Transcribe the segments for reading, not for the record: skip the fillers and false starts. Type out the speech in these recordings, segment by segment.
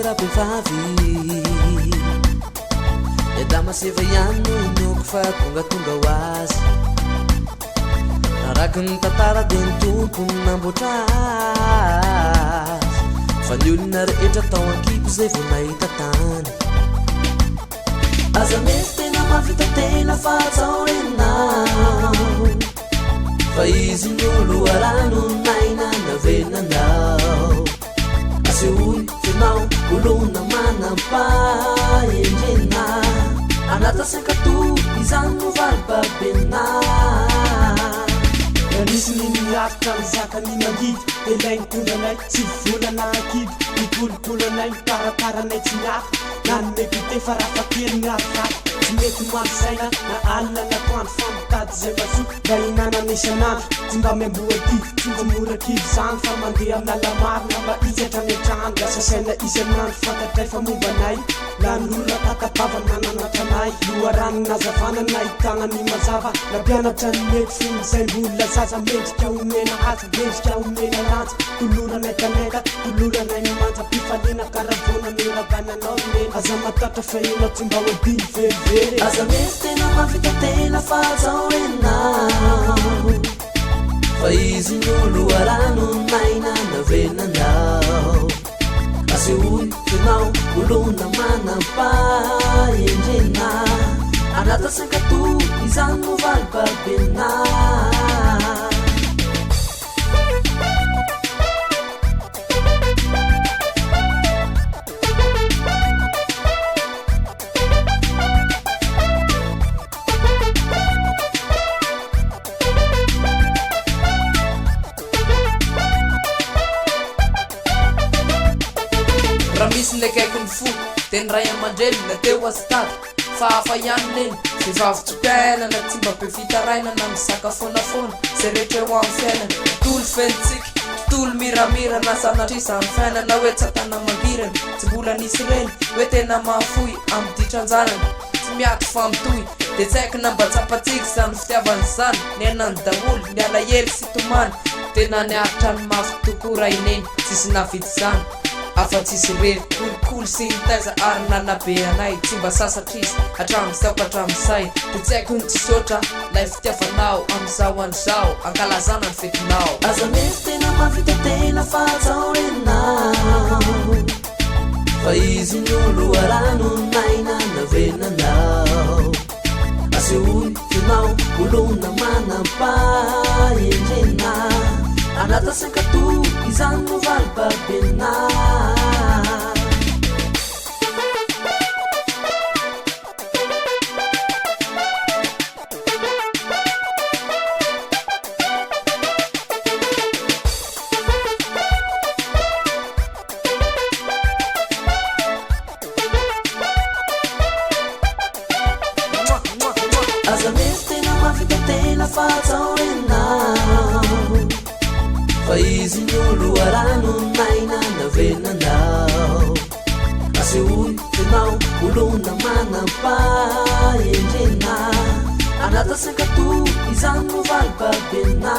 rabevavi edamaseva ihany no inoko fa tongatonga ho azy araky ny tantara dia ny tompony namboatra azy fa ny olona rehetra tao ankipo zay vao nahita tany aza mety tena mavita tena fa tsao renao fa izy ny olo arano naina navenanao asehoy fenao olona manam-pahendrena anata sankatu izany no valibabena anisy ny miaritra ny zakany mangidy elay nytondanay tsy volana ankidy mikolokolanay mikarakaranay tsy miaty na ny mety te fa raha fakely miariraty tsy mety manisaina na alina natoandro famotady zay maso mba hinanana isanandro tsy mba miamboaty tsy mba morakidy zany fa mandeha amina lamarina mba izatra metrano lasasaina isanandro fantatray fa mombanay la nolona tatapavanananatranay loarano nazavana nahitagnany mazava na mpianatra ny mety fon'izay mbolona zaza mendrika omena haza mendrika omena lanja tolorana taneka toloranay nimanja mpifalina karavona miragananao mena aza matatra fa ina tsy mba hodiny verivery aza mety tena mavita tena fa zao renao fa izy ny olo arano naina navenanao asehoy fenao olona manam-pahendrena anata sankatu izany no valibabena raha misy ndraiky haikiny fo dia ny ray aman-dreny na teo azitady fa hafa ihany neny vehivavy tsopiaina na tsy mba be fitaraina na mizaka foanafona zay rehetra eo amin'ny fiainana tontolo fenitsika tontolo miramira na sanatrisa ny fiainana hoe tsatana mangirana tsy mbola nisy reny hoe tena mahafoy amin'ny ditranjanana tsy miato famitoy dia tsy haiko na mba tsapatsiky zany fitiavany zany ny ainany daholo ny alahely sy tomany tena niaritra ny mafy tokora ineny tsisy navidy zany afa-tsisy rery kolokolo sy nitaiza ary nanabe anay tsy mba sasatrisa hatramin'izao ka hatramin'izay dia tsy haiko ny tsisotra lay fitiavanao amin'izao an'izao ankalazana ny fetinao aza mety tena mavita tena fa zao renao fa izy ny olo arano naina navenanao asehoy fenao olona manam-pahendrena anata sankatu izany no valibabena aza mety tena mavita tena fa zao renao fa izy ny olo arano naina navenanao asehoy fenao olona manam-pahendrena anata sankatu izany no valibabena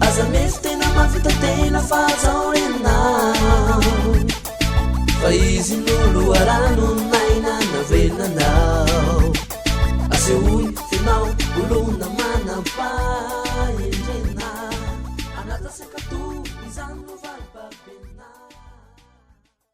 aza mety tena mavita tena fa zao renao fa izy ny olo arano naina navenanao